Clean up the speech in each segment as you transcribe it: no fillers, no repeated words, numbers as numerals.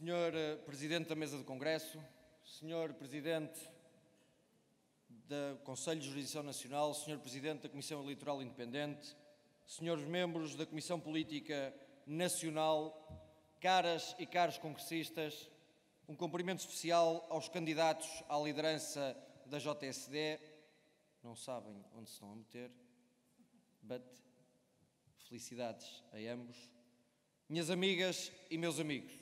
Senhor Presidente da Mesa do Congresso, Senhor Presidente do Conselho de Jurisdição Nacional, Senhor Presidente da Comissão Eleitoral Independente, Senhores Membros da Comissão Política Nacional, caras e caros congressistas, um cumprimento especial aos candidatos à liderança da JSD. Não sabem onde se estão a meter, but felicidades a ambos. Minhas amigas e meus amigos,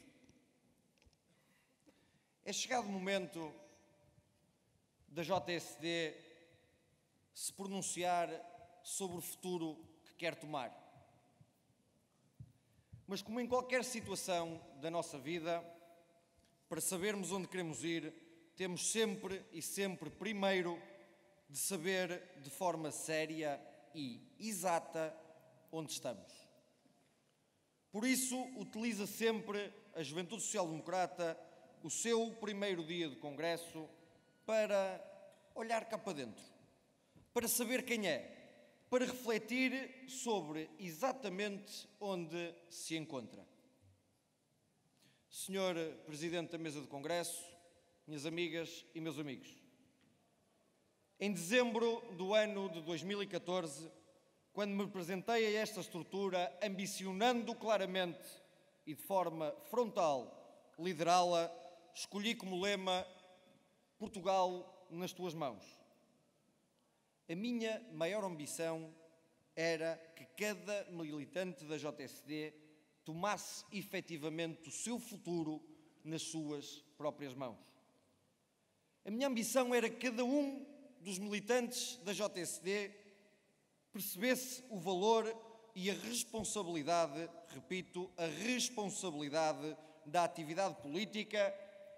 é chegado o momento da JSD se pronunciar sobre o futuro que quer tomar. Mas como em qualquer situação da nossa vida, para sabermos onde queremos ir, temos sempre primeiro de saber de forma séria e exata onde estamos. Por isso, utiliza sempre a Juventude Social Democrata o seu primeiro dia de Congresso para olhar cá para dentro, para saber quem é, para refletir sobre exatamente onde se encontra. Senhor Presidente da Mesa do Congresso, minhas amigas e meus amigos, em dezembro do ano de 2014, quando me apresentei a esta estrutura, ambicionando claramente e de forma frontal liderá-la, escolhi como lema Portugal nas tuas mãos. A minha maior ambição era que cada militante da JSD tomasse efetivamente o seu futuro nas suas próprias mãos. A minha ambição era que cada um dos militantes da JSD percebesse o valor e a responsabilidade, repito, a responsabilidade da atividade política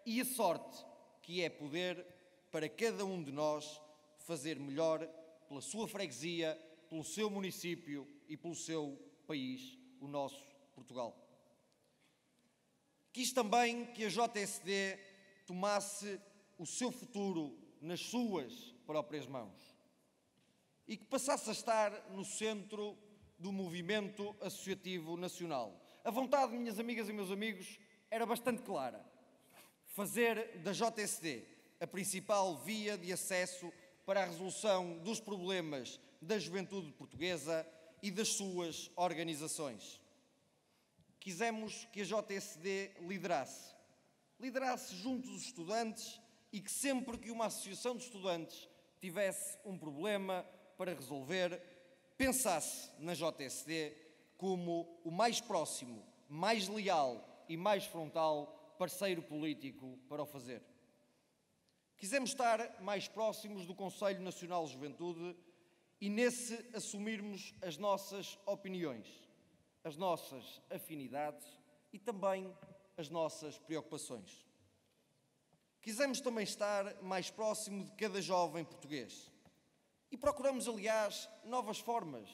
e a sorte que é poder para cada um de nós fazer melhor pela sua freguesia, pelo seu município e pelo seu país, o nosso Portugal. Quis também que a JSD tomasse o seu futuro nas suas próprias mãos e que passasse a estar no centro do movimento associativo nacional. A vontade, minhas amigas e meus amigos, era bastante clara. Fazer da JSD a principal via de acesso para a resolução dos problemas da juventude portuguesa e das suas organizações. Quisemos que a JSD liderasse junto dos estudantes e que sempre que uma associação de estudantes tivesse um problema para resolver, pensasse na JSD como o mais próximo, mais leal e mais frontal parceiro político para o fazer. Quisemos estar mais próximos do Conselho Nacional de Juventude e nesse assumirmos as nossas opiniões, as nossas afinidades e também as nossas preocupações. Quisemos também estar mais próximo de cada jovem português e procuramos, aliás, novas formas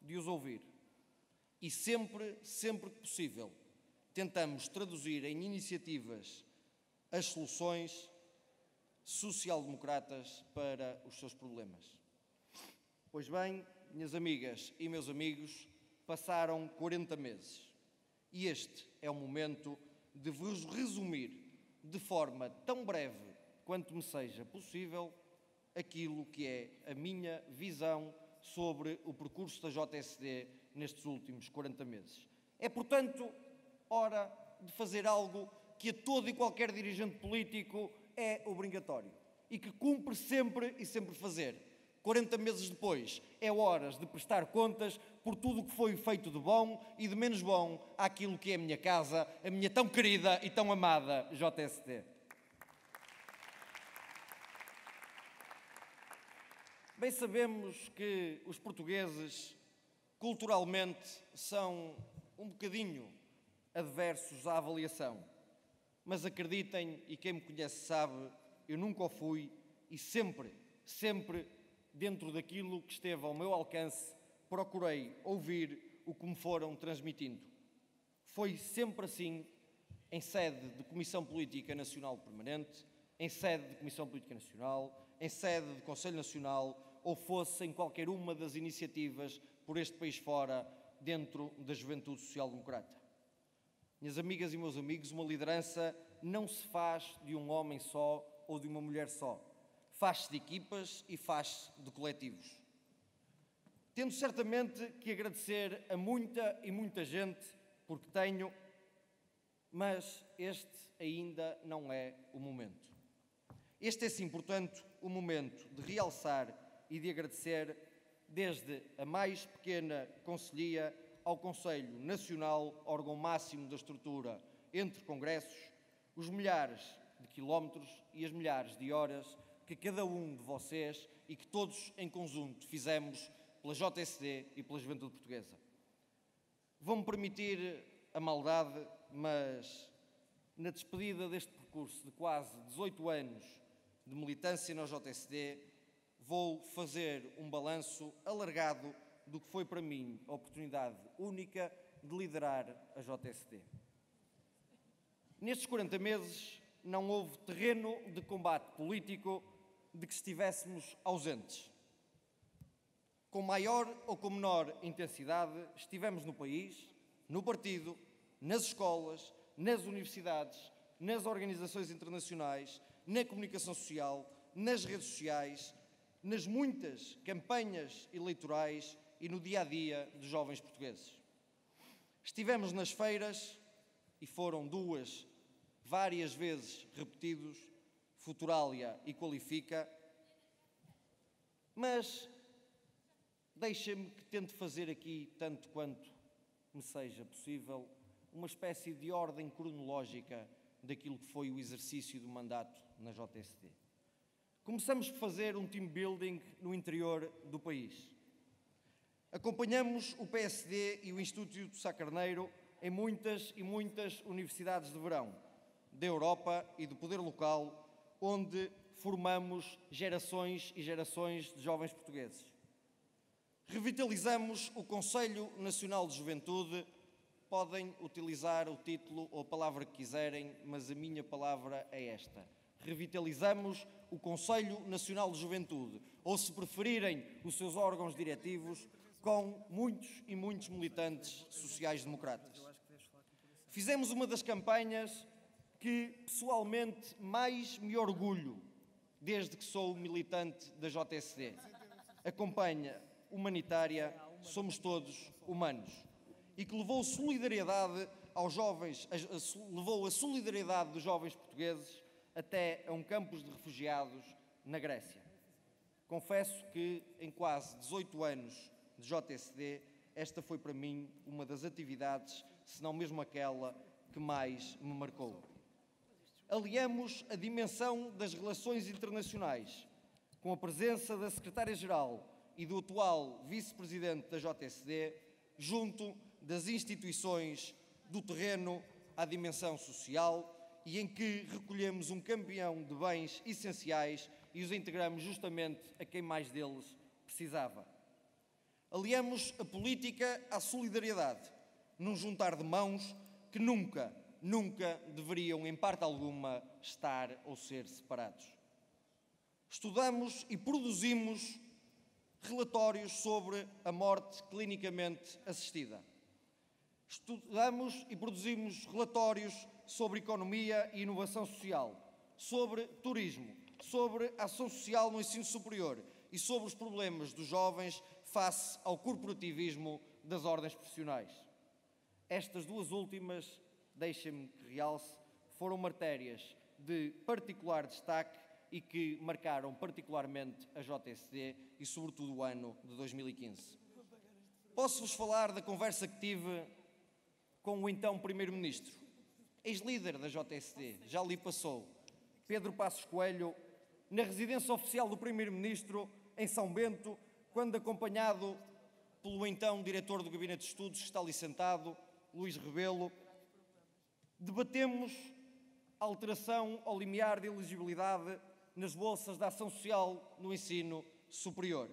de os ouvir. E sempre que possível, tentamos traduzir em iniciativas as soluções social-democratas para os seus problemas. Pois bem, minhas amigas e meus amigos, passaram 40 meses e este é o momento de vos resumir de forma tão breve quanto me seja possível aquilo que é a minha visão sobre o percurso da JSD nestes últimos 40 meses. É, portanto, hora de fazer algo que a todo e qualquer dirigente político é obrigatório e que cumpre sempre fazer. 40 meses depois, é hora de prestar contas por tudo o que foi feito de bom e de menos bom àquilo que é a minha casa, a minha tão querida e tão amada JSD. Bem sabemos que os portugueses, culturalmente, são um bocadinho adversos à avaliação. Mas acreditem, e quem me conhece sabe, eu nunca o fui e sempre, dentro daquilo que esteve ao meu alcance, procurei ouvir o que me foram transmitindo. Foi sempre assim, em sede de Comissão Política Nacional Permanente, em sede de Comissão Política Nacional, em sede de Conselho Nacional, ou fosse em qualquer uma das iniciativas por este país fora, dentro da Juventude Social Democrata. Minhas amigas e meus amigos, uma liderança não se faz de um homem só ou de uma mulher só. Faz-se de equipas e faz-se de coletivos. Tendo certamente que agradecer a muita e muita gente, porque tenho, mas este ainda não é o momento. Este é sim, portanto, o momento de realçar e de agradecer, desde a mais pequena conselhia ao Conselho Nacional, órgão máximo da estrutura entre congressos, os milhares de quilómetros e as milhares de horas que cada um de vocês e que todos em conjunto fizemos pela JSD e pela juventude portuguesa. Vão-me permitir a maldade, mas na despedida deste percurso de quase 18 anos de militância na JSD, vou fazer um balanço alargado do que foi para mim a oportunidade única de liderar a JSD. Nestes 40 meses não houve terreno de combate político de que estivéssemos ausentes. Com maior ou com menor intensidade, estivemos no país, no partido, nas escolas, nas universidades, nas organizações internacionais, na comunicação social, nas redes sociais, nas muitas campanhas eleitorais e no dia-a-dia dos jovens portugueses. Estivemos nas feiras, e foram duas, várias vezes repetidos, Futuralia e Qualifica, mas deixem-me que tente fazer aqui, tanto quanto me seja possível, uma espécie de ordem cronológica daquilo que foi o exercício do mandato na JSD. Começamos por fazer um team building no interior do país. Acompanhamos o PSD e o Instituto Sá Carneiro em muitas e muitas universidades de verão, da Europa e do poder local, onde formamos gerações e gerações de jovens portugueses. Revitalizamos o Conselho Nacional de Juventude. Podem utilizar o título ou a palavra que quiserem, mas a minha palavra é esta. Revitalizamos o Conselho Nacional de Juventude, ou, se preferirem, os seus órgãos diretivos, com muitos e muitos militantes sociais-democratas. Fizemos uma das campanhas que, pessoalmente, mais me orgulho desde que sou militante da JSD. A campanha humanitária Somos Todos Humanos, e que levou solidariedade aos jovens, levou a solidariedade dos jovens portugueses até a um campus de refugiados na Grécia. Confesso que, em quase 18 anos de JSD, esta foi para mim uma das atividades, se não mesmo aquela, que mais me marcou. Aliamos a dimensão das relações internacionais, com a presença da Secretária-Geral e do atual Vice-Presidente da JSD, junto das instituições do terreno à dimensão social, e em que recolhemos um campeão de bens essenciais e os integramos justamente a quem mais deles precisava. Aliamos a política à solidariedade, num juntar de mãos que nunca deveriam, em parte alguma, estar ou ser separados. Estudamos e produzimos relatórios sobre a morte clinicamente assistida. Estudamos e produzimos relatórios sobre economia e inovação social, sobre turismo, sobre ação social no ensino superior e sobre os problemas dos jovens face ao corporativismo das ordens profissionais. Estas duas últimas, deixem-me que realce, foram matérias de particular destaque e que marcaram particularmente a JSD e, sobretudo, o ano de 2015. Posso-vos falar da conversa que tive com o então Primeiro-Ministro, ex-líder da JSD, já ali passou, Pedro Passos Coelho, na residência oficial do Primeiro-Ministro, em São Bento, quando acompanhado pelo então diretor do Gabinete de Estudos, que está ali sentado, Luís Rebelo, debatemos a alteração ao limiar de elegibilidade nas bolsas de ação social no ensino superior.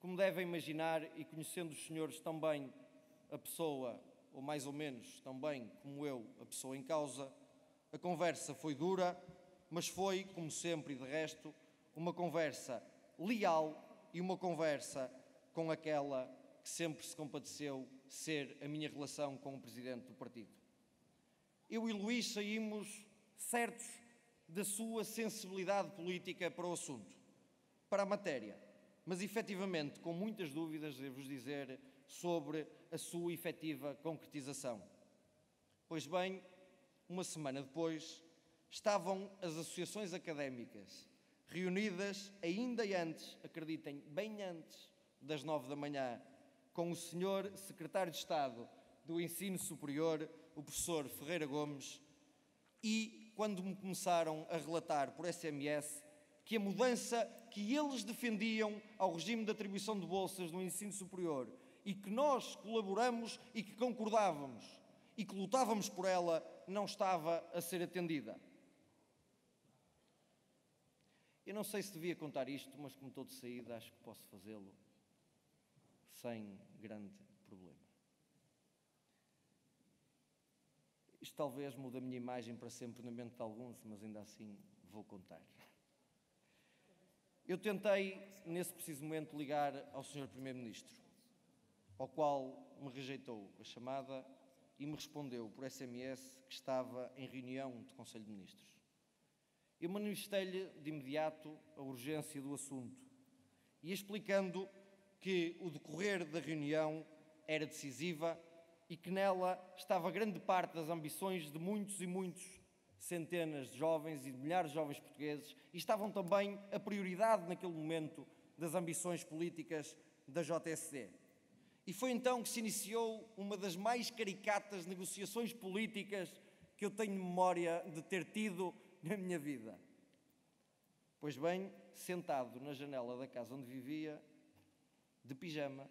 Como devem imaginar, e conhecendo os senhores tão bem a pessoa, ou mais ou menos tão bem como eu, a pessoa em causa, a conversa foi dura, mas foi, como sempre e de resto, uma conversa leal e uma conversa com aquela que sempre se compadeceu ser a minha relação com o Presidente do Partido. eu e Luís saímos certos da sua sensibilidade política para o assunto, para a matéria, mas efetivamente com muitas dúvidas, devo-vos dizer, sobre a sua efetiva concretização. Pois bem, uma semana depois, estavam as associações académicas reunidas ainda antes, acreditem, bem antes das 9 da manhã, com o senhor Secretário de Estado do Ensino Superior, o professor Ferreira Gomes, e quando me começaram a relatar por SMS que a mudança que eles defendiam ao regime de atribuição de bolsas no ensino superior e que nós colaboramos e que concordávamos e que lutávamos por ela, não estava a ser atendida. Eu não sei se devia contar isto, mas como estou de saída, acho que posso fazê-lo sem grande problema. Isto talvez mude a minha imagem para sempre na mente de alguns, mas ainda assim vou contar. Eu tentei, nesse preciso momento, ligar ao Sr. Primeiro-Ministro, ao qual me rejeitou a chamada e me respondeu por SMS que estava em reunião de Conselho de Ministros. Eu manifestei-lhe de imediato a urgência do assunto e explicando que o decorrer da reunião era decisiva e que nela estava grande parte das ambições de muitos e muitos centenas de jovens e de milhares de jovens portugueses e estavam também a prioridade naquele momento das ambições políticas da JSD. E foi então que se iniciou uma das mais caricatas negociações políticas que eu tenho memória de ter tido na minha vida. Pois bem, sentado na janela da casa onde vivia, de pijama,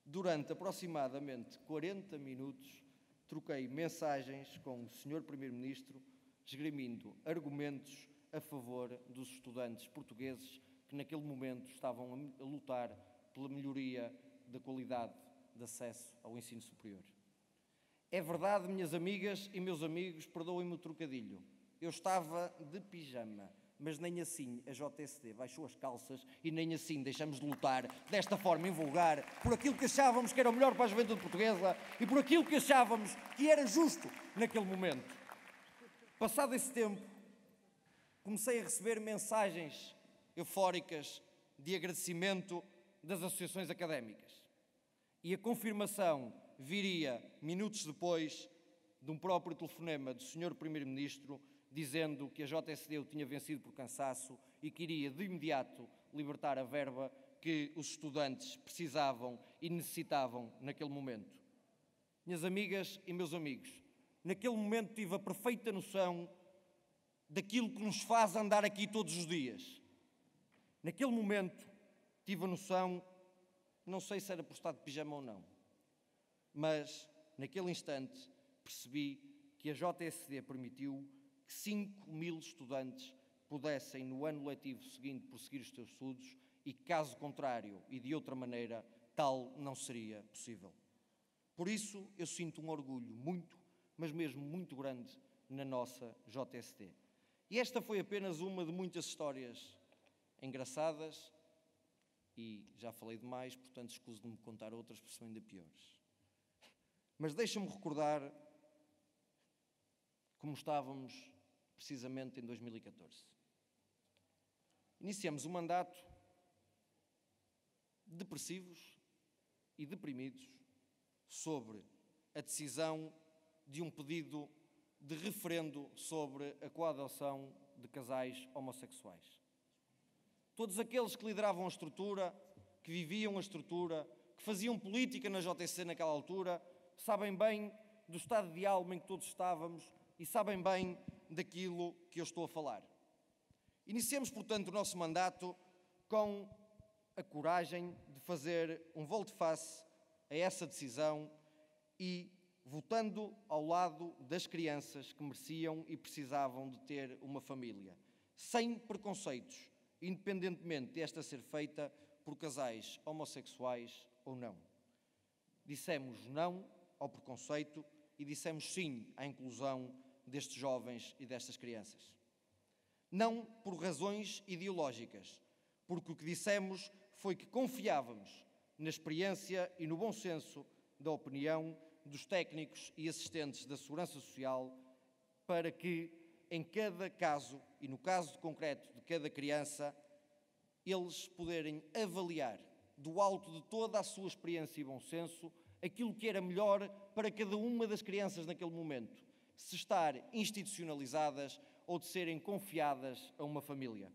durante aproximadamente 40 minutos, troquei mensagens com o Sr. Primeiro-Ministro, esgrimindo argumentos a favor dos estudantes portugueses que naquele momento estavam a lutar pela melhoria da qualidade de acesso ao ensino superior. É verdade, minhas amigas e meus amigos, perdoem-me o trocadilho, eu estava de pijama, mas nem assim a JSD baixou as calças e nem assim deixamos de lutar desta forma invulgar por aquilo que achávamos que era o melhor para a juventude portuguesa e por aquilo que achávamos que era justo naquele momento. Passado esse tempo, comecei a receber mensagens eufóricas de agradecimento das associações académicas. E a confirmação viria minutos depois de um próprio telefonema do Sr. Primeiro-Ministro dizendo que a JSD o tinha vencido por cansaço e que iria de imediato libertar a verba que os estudantes precisavam e necessitavam naquele momento. Minhas amigas e meus amigos, naquele momento tive a perfeita noção daquilo que nos faz andar aqui todos os dias. Naquele momento tive a noção, não sei se era por estar de pijama ou não, mas naquele instante percebi que a JSD permitiu que 5.000 estudantes pudessem, no ano letivo seguinte, prosseguir os seus estudos e, caso contrário e de outra maneira, tal não seria possível. Por isso, eu sinto um orgulho muito, mas mesmo muito grande na nossa JSD. E esta foi apenas uma de muitas histórias engraçadas e já falei demais, portanto, escuso de me contar outras, porque são ainda piores. Mas deixa-me recordar como estávamos precisamente em 2014. Iniciamos o mandato depressivos e deprimidos sobre a decisão de um pedido de referendo sobre a coadoção de casais homossexuais. Todos aqueles que lideravam a estrutura, que viviam a estrutura, que faziam política na JSD naquela altura, sabem bem do estado de alma em que todos estávamos e sabem bem daquilo que eu estou a falar. Iniciamos, portanto, o nosso mandato com a coragem de fazer um volte-face a essa decisão e votando ao lado das crianças que mereciam e precisavam de ter uma família, sem preconceitos, independentemente de esta ser feita por casais homossexuais ou não. Dissemos não ao preconceito e dissemos sim à inclusão destes jovens e destas crianças. Não por razões ideológicas, porque o que dissemos foi que confiávamos na experiência e no bom senso da opinião dos técnicos e assistentes da Segurança Social para que, em cada caso, e no caso concreto de cada criança, eles poderem avaliar, do alto de toda a sua experiência e bom senso, aquilo que era melhor para cada uma das crianças naquele momento, se estar institucionalizadas ou de serem confiadas a uma família.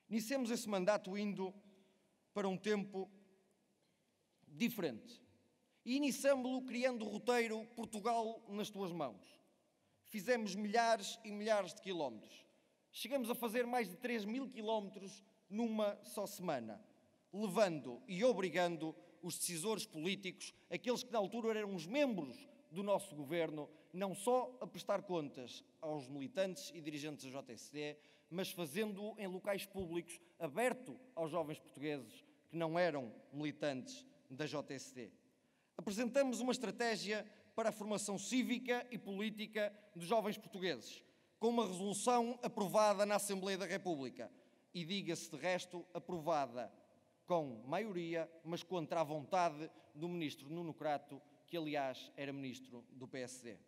Iniciamos esse mandato indo para um tempo diferente. E iniciámo-lo criando o roteiro Portugal nas tuas mãos. Fizemos milhares e milhares de quilómetros. Chegamos a fazer mais de 3.000 quilómetros numa só semana, levando e obrigando os decisores políticos, aqueles que na altura eram os membros do nosso governo, não só a prestar contas aos militantes e dirigentes da JSD, mas fazendo-o em locais públicos, aberto aos jovens portugueses que não eram militantes da JSD. Apresentamos uma estratégia para a formação cívica e política dos jovens portugueses, com uma resolução aprovada na Assembleia da República e, diga-se de resto, aprovada com maioria, mas contra a vontade do ministro Nuno Crato, que aliás era ministro do PSD.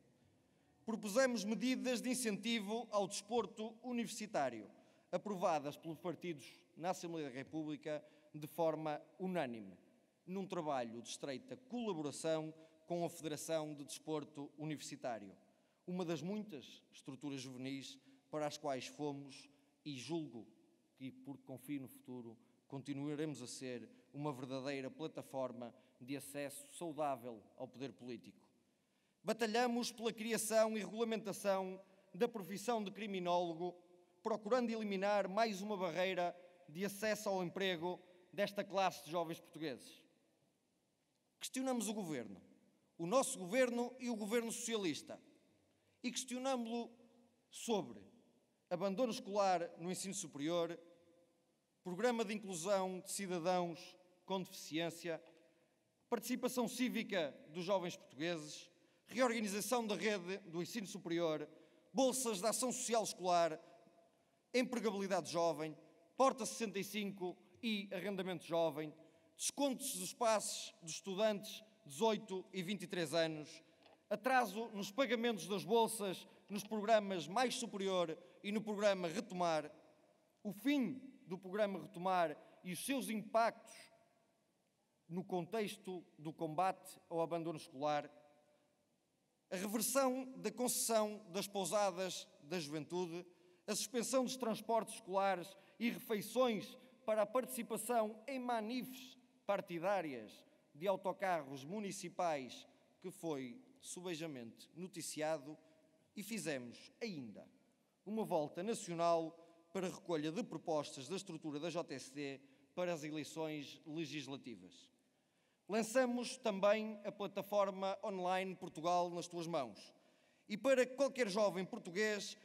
Propusemos medidas de incentivo ao desporto universitário, aprovadas pelos partidos na Assembleia da República de forma unânime, num trabalho de estreita colaboração com a Federação de Desporto Universitário, uma das muitas estruturas juvenis para as quais fomos, e julgo que, porque confio no futuro, continuaremos a ser uma verdadeira plataforma de acesso saudável ao poder político. Batalhamos pela criação e regulamentação da profissão de criminólogo, procurando eliminar mais uma barreira de acesso ao emprego desta classe de jovens portugueses. Questionamos o governo, o nosso governo e o governo socialista, e questionamos-lo sobre abandono escolar no ensino superior, programa de inclusão de cidadãos com deficiência, participação cívica dos jovens portugueses, reorganização da rede do ensino superior, bolsas de ação social escolar, empregabilidade jovem, Porta 65 e arrendamento jovem, descontos dos passes dos estudantes 18 e 23 anos, atraso nos pagamentos das bolsas nos programas Mais Superior e no programa Retomar, o fim do programa Retomar e os seus impactos no contexto do combate ao abandono escolar, a reversão da concessão das pousadas da juventude, a suspensão dos transportes escolares e refeições para a participação em manifes partidárias de autocarros municipais, que foi subejamente noticiado, e fizemos ainda uma volta nacional para a recolha de propostas da estrutura da JSD para as eleições legislativas. Lançamos também a plataforma online Portugal nas tuas mãos. E para que qualquer jovem português,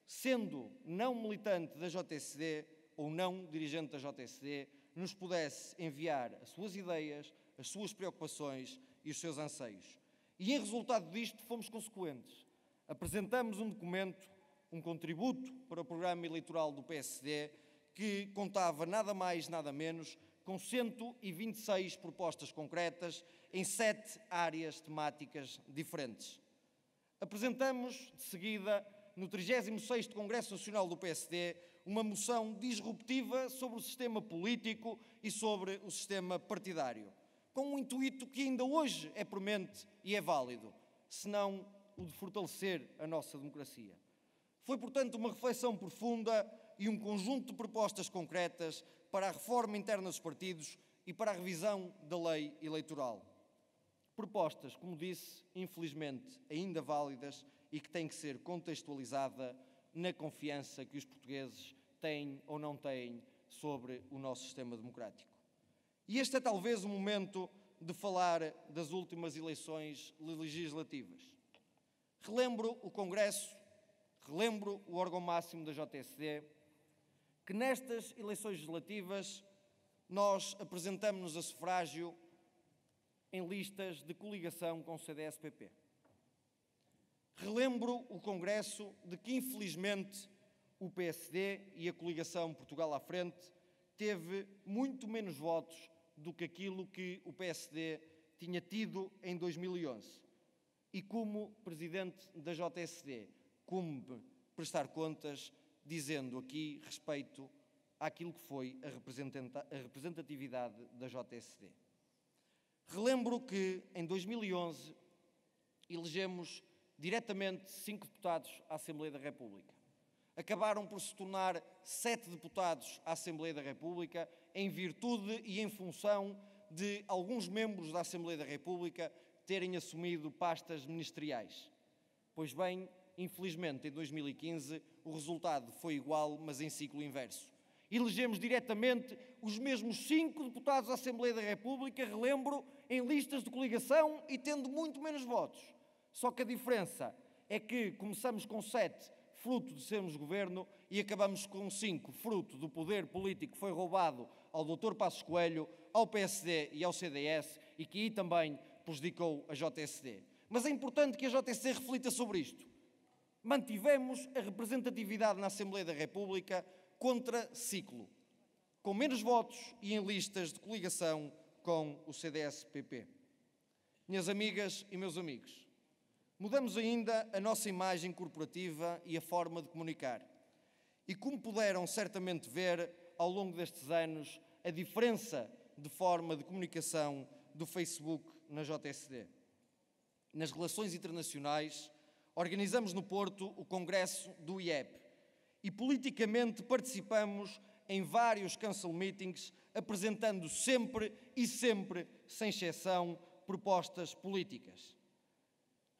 sendo não militante da JSD ou não dirigente da JSD, nos pudesse enviar as suas ideias, as suas preocupações e os seus anseios. E em resultado disto fomos consequentes. Apresentamos um documento, um contributo para o programa eleitoral do PSD, que contava nada mais, nada menos, com 126 propostas concretas em 7 áreas temáticas diferentes. Apresentamos, de seguida, no 36º Congresso Nacional do PSD, uma moção disruptiva sobre o sistema político e sobre o sistema partidário, com um intuito que ainda hoje é premente e é válido, senão o de fortalecer a nossa democracia. Foi, portanto, uma reflexão profunda e um conjunto de propostas concretas para a reforma interna dos partidos e para a revisão da lei eleitoral. Propostas, como disse, infelizmente ainda válidas e que têm que ser contextualizada na confiança que os portugueses têm ou não têm sobre o nosso sistema democrático. E este é talvez o momento de falar das últimas eleições legislativas. Relembro o Congresso, relembro o órgão máximo da JSD, que nestas eleições legislativas nós apresentamos-nos a sufrágio em listas de coligação com o CDS-PP. Relembro o Congresso de que, infelizmente, o PSD e a coligação Portugal à Frente teve muito menos votos do que aquilo que o PSD tinha tido em 2011. E como Presidente da JSD, cumpre prestar contas, dizendo aqui respeito àquilo que foi a representatividade da JSD. Relembro que, em 2011, elegemos diretamente 5 deputados à Assembleia da República. Acabaram por se tornar 7 deputados à Assembleia da República em virtude e em função de alguns membros da Assembleia da República terem assumido pastas ministeriais. Pois bem, infelizmente, em 2015, o resultado foi igual, mas em ciclo inverso. Elegemos diretamente os mesmos 5 deputados à Assembleia da República, relembro, em listas de coligação e tendo muito menos votos. Só que a diferença é que começamos com 7, fruto de sermos governo, e acabamos com 5, fruto do poder político que foi roubado ao Dr. Passos Coelho, ao PSD e ao CDS, e que aí também prejudicou a JSD. Mas é importante que a JSD reflita sobre isto. Mantivemos a representatividade na Assembleia da República contra ciclo, com menos votos e em listas de coligação com o CDS-PP. Minhas amigas e meus amigos, mudamos ainda a nossa imagem corporativa e a forma de comunicar. E como puderam certamente ver ao longo destes anos, a diferença de forma de comunicação do Facebook na JSD. Nas relações internacionais, organizamos no Porto o Congresso do IEP e politicamente participamos em vários council meetings, apresentando sempre e sempre, sem exceção, propostas políticas.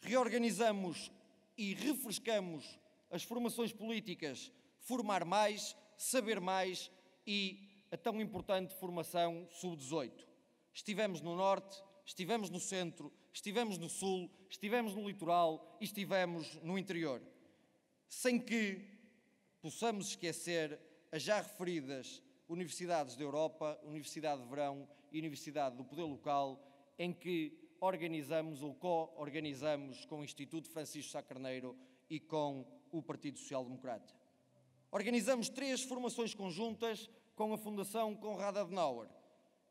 Reorganizamos e refrescamos as formações políticas Formar Mais, Saber Mais e a tão importante formação Sub-18. Estivemos no Norte, estivemos no Centro, estivemos no Sul, estivemos no Litoral e estivemos no Interior. Sem que possamos esquecer as já referidas Universidades da Europa, Universidade de Verão e Universidade do Poder Local, em que organizamos ou co-organizamos com o Instituto Francisco Sá Carneiro e com o Partido Social Democrata. Organizamos 3 formações conjuntas com a Fundação Konrad Adenauer,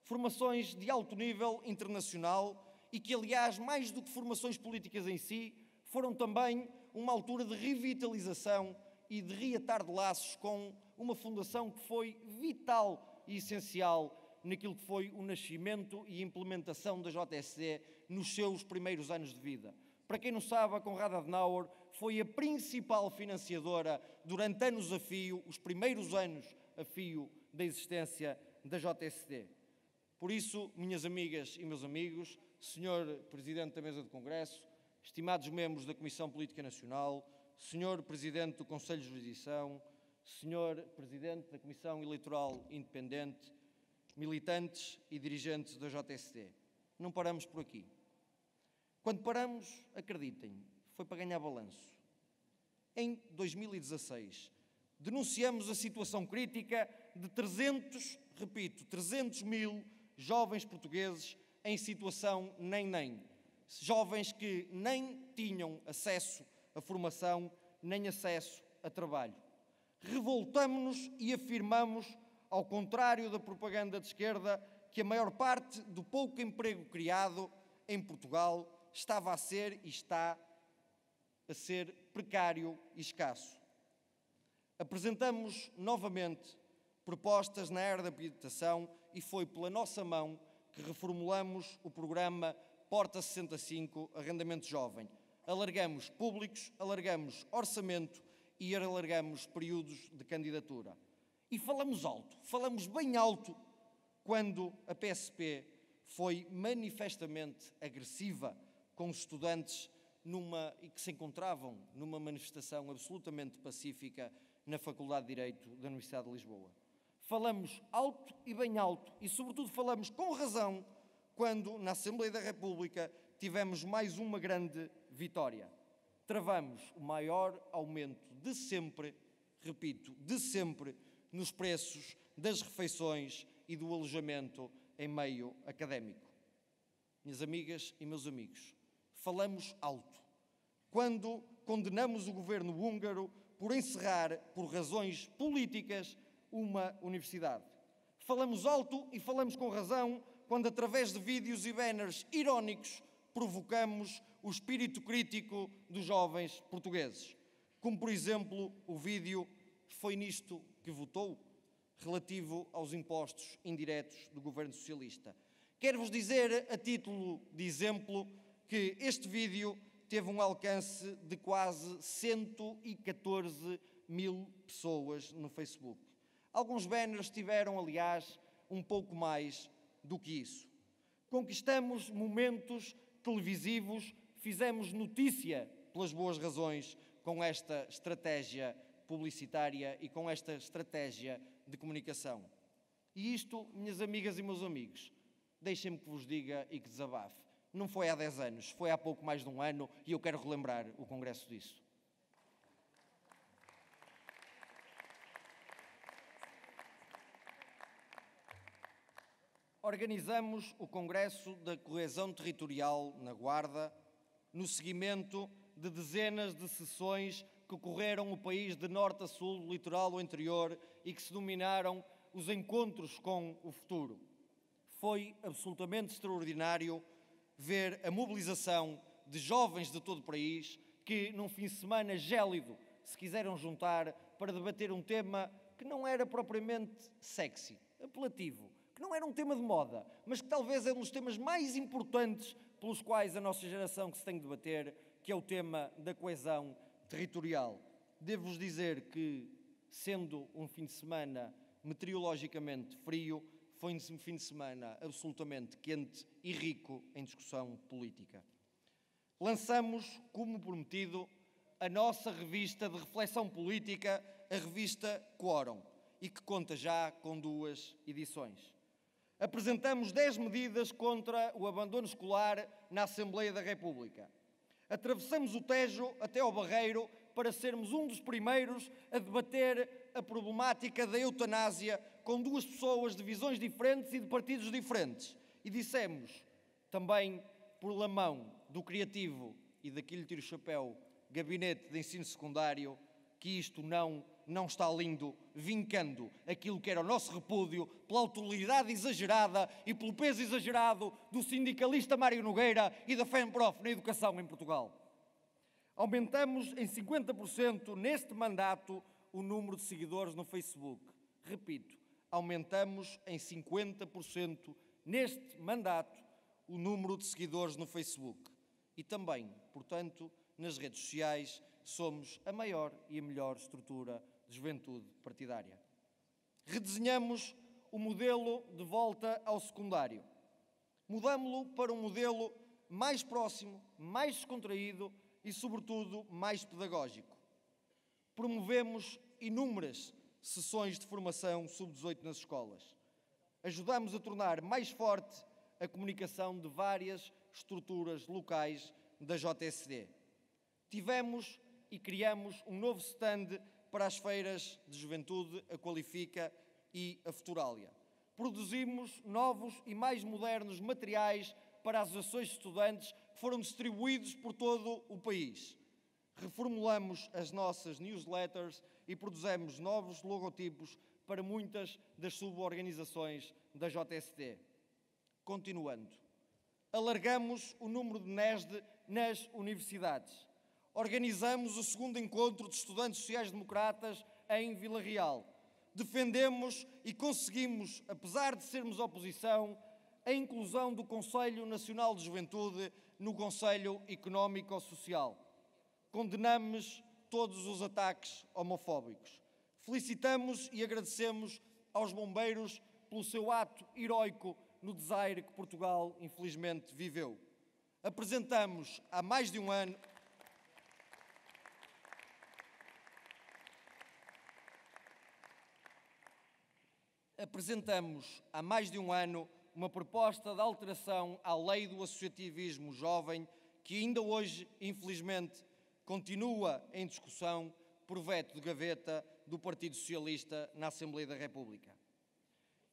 formações de alto nível internacional e que, aliás, mais do que formações políticas em si, foram também uma altura de revitalização e de reatar de laços com uma fundação que foi vital e essencial naquilo que foi o nascimento e implementação da JSD nos seus primeiros anos de vida. Para quem não sabe, a Konrad Adenauer foi a principal financiadora durante anos a fio, os primeiros anos a fio da existência da JSD. Por isso, minhas amigas e meus amigos, Sr. Presidente da Mesa do Congresso, estimados membros da Comissão Política Nacional, Sr. Presidente do Conselho de Jurisdição, Sr. Presidente da Comissão Eleitoral Independente, militantes e dirigentes da JSD, não paramos por aqui. Quando paramos, acreditem, foi para ganhar balanço. Em 2016, denunciamos a situação crítica de 300 mil jovens portugueses em situação nem-nem. Jovens que nem tinham acesso à formação, nem acesso a trabalho. Revoltamo-nos e afirmamos, ao contrário da propaganda de esquerda, que a maior parte do pouco emprego criado em Portugal estava a ser e está a ser precário e escasso. Apresentamos novamente propostas na área da habitação e foi pela nossa mão que reformulamos o programa Porta 65 Arrendamento Jovem. Alargamos públicos, alargamos orçamento e alargamos períodos de candidatura. E falamos alto, falamos bem alto, quando a PSP foi manifestamente agressiva com os estudantes e que se encontravam numa manifestação absolutamente pacífica na Faculdade de Direito da Universidade de Lisboa. Falamos alto e bem alto e, sobretudo, falamos com razão quando, na Assembleia da República, tivemos mais uma grande vitória. Travamos o maior aumento de sempre, repito, de sempre, nos preços das refeições e do alojamento em meio académico. Minhas amigas e meus amigos, falamos alto quando condenamos o governo húngaro por encerrar, por razões políticas, uma universidade. Falamos alto e falamos com razão quando, através de vídeos e banners irónicos, provocamos o espírito crítico dos jovens portugueses. Como, por exemplo, o vídeo "Foi nisto que votou?", relativo aos impostos indiretos do governo socialista. Quero-vos dizer, a título de exemplo, que este vídeo teve um alcance de quase 114 mil pessoas no Facebook. Alguns banners tiveram, aliás, um pouco mais do que isso. Conquistamos momentos televisivos, fizemos notícia pelas boas razões com esta estratégia publicitária e com esta estratégia de comunicação. E isto, minhas amigas e meus amigos, deixem-me que vos diga e que desabafe. Não foi há 10 anos, foi há pouco mais de um ano e eu quero relembrar o Congresso disso. Organizamos o Congresso da Coesão Territorial na Guarda, no seguimento de dezenas de sessões que correram o país de norte a sul, do litoral ao interior, e que se denominaram os Encontros com o Futuro. Foi absolutamente extraordinário ver a mobilização de jovens de todo o país que, num fim de semana gélido, se quiseram juntar para debater um tema que não era propriamente sexy, apelativo, que não era um tema de moda, mas que talvez é um dos temas mais importantes pelos quais a nossa geração que se tem de debater, que é o tema da coesão territorial. Devo-vos dizer que, sendo um fim de semana meteorologicamente frio, foi um fim de semana absolutamente quente e rico em discussão política. Lançamos, como prometido, a nossa revista de reflexão política, a revista Quórum, e que conta já com 2 edições. Apresentamos 10 medidas contra o abandono escolar na Assembleia da República. Atravessamos o Tejo até ao Barreiro para sermos um dos primeiros a debater a problemática da eutanásia com 2 pessoas de visões diferentes e de partidos diferentes. E dissemos, também por mão do criativo e daqui lhe tiro o chapéu, Gabinete de Ensino Secundário, que isto não está lindo, vincando aquilo que era o nosso repúdio pela autoridade exagerada e pelo peso exagerado do sindicalista Mário Nogueira e da FEMPROF na educação em Portugal. Aumentamos em 50% neste mandato o número de seguidores no Facebook. Repito, aumentamos em 50% neste mandato o número de seguidores no Facebook. E também, portanto, nas redes sociais, somos a maior e a melhor estrutura de juventude partidária. Redesenhamos o modelo de volta ao secundário. Mudámo-lo para um modelo mais próximo, mais descontraído e, sobretudo, mais pedagógico. Promovemos inúmeras sessões de formação sub-18 nas escolas. Ajudamos a tornar mais forte a comunicação de várias estruturas locais da JSD. Tivemos e criamos um novo stand para as feiras de juventude, a Qualifica e a Futurália. Produzimos novos e mais modernos materiais para as associações de estudantes que foram distribuídos por todo o país. Reformulamos as nossas newsletters e produzimos novos logotipos para muitas das suborganizações da JSD. Continuando, alargamos o número de NESD nas universidades. Organizamos o 2º encontro de estudantes sociais-democratas em Vila Real. Defendemos e conseguimos, apesar de sermos oposição, a inclusão do Conselho Nacional de Juventude no Conselho Económico-Social. Condenamos todos os ataques homofóbicos. Felicitamos e agradecemos aos bombeiros pelo seu ato heroico no desaire que Portugal, infelizmente, viveu. Apresentamos há mais de um ano uma proposta de alteração à lei do associativismo jovem que ainda hoje, infelizmente, continua em discussão por veto de gaveta do Partido Socialista na Assembleia da República.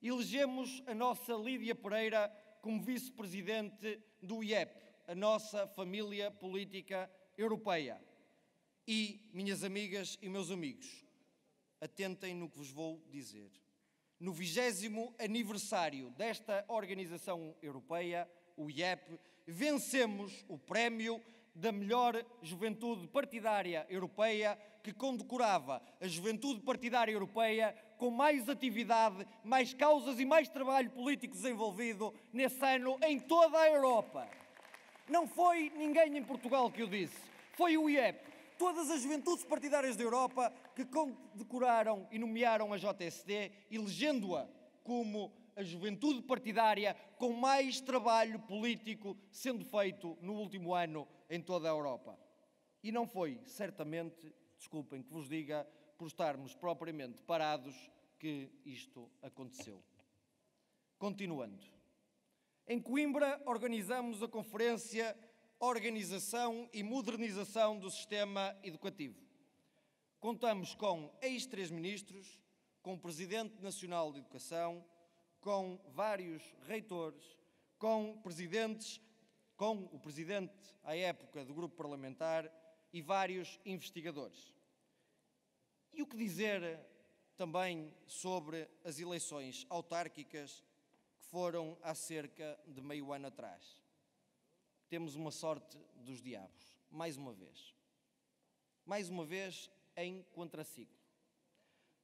Elegemos a nossa Lídia Pereira como vice-presidente do IEP, a nossa família política europeia. E, minhas amigas e meus amigos, atentem no que vos vou dizer. No 20º aniversário desta organização europeia, o IEP, vencemos o prémio da melhor juventude partidária europeia, que condecorava a juventude partidária europeia com mais atividade, mais causas e mais trabalho político desenvolvido nesse ano em toda a Europa. Não foi ninguém em Portugal que o disse, foi o IEP. Todas as juventudes partidárias da Europa que condecoraram e nomearam a JSD, elegendo-a como a juventude partidária com mais trabalho político sendo feito no último ano em toda a Europa. E não foi, certamente, desculpem que vos diga, por estarmos propriamente parados que isto aconteceu. Continuando. Em Coimbra organizamos a Conferência Organização e Modernização do Sistema Educativo. Contamos com ex-3 ministros, com o Presidente Nacional de Educação, com vários reitores, com o Presidente, à época, do Grupo Parlamentar e vários investigadores. E o que dizer também sobre as eleições autárquicas que foram há cerca de meio ano atrás? Temos uma sorte dos diabos, mais uma vez. Mais uma vez em contraciclo.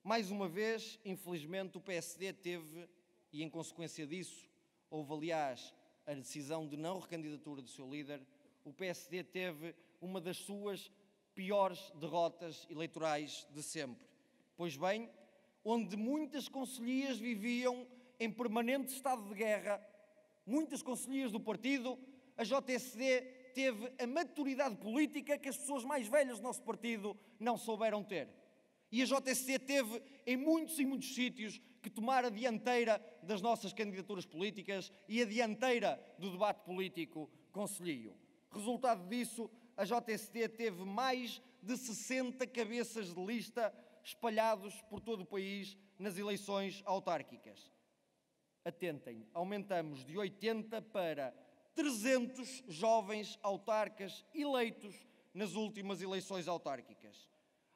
Mais uma vez, infelizmente, o PSD teve, e em consequência disso, houve aliás a decisão de não recandidatura do seu líder, o PSD teve uma das suas piores derrotas eleitorais de sempre. Pois bem, onde muitas concelhias viviam em permanente estado de guerra, muitas concelhias do partido, a JSD teve a maturidade política que as pessoas mais velhas do nosso partido não souberam ter. E a JSD teve, em muitos e muitos sítios, que tomar a dianteira das nossas candidaturas políticas e a dianteira do debate político concelhio. Resultado disso, a JSD teve mais de 60 cabeças de lista espalhados por todo o país nas eleições autárquicas. Atentem, aumentamos de 80 para 300 jovens autarcas eleitos nas últimas eleições autárquicas.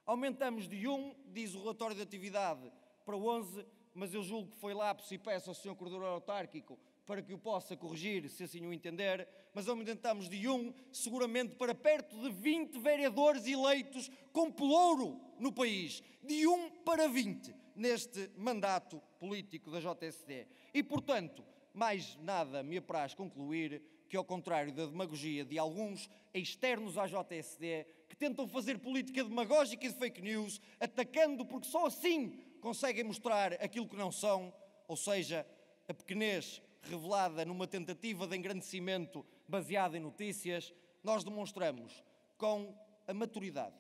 Aumentamos de 1, diz o relatório de atividade, para 11, mas eu julgo que foi lápis e peço ao Sr. Coordenador Autárquico para que o possa corrigir, se assim o entender, mas aumentamos de 1, seguramente para perto de 20 vereadores eleitos com pelouro no país. De 1 para 20 neste mandato político da JSD. E, portanto, mais nada me apraz concluir que, ao contrário da demagogia de alguns externos à JSD, que tentam fazer política demagógica e de fake news, atacando porque só assim conseguem mostrar aquilo que não são, ou seja, a pequenez revelada numa tentativa de engrandecimento baseada em notícias, nós demonstramos com a maturidade,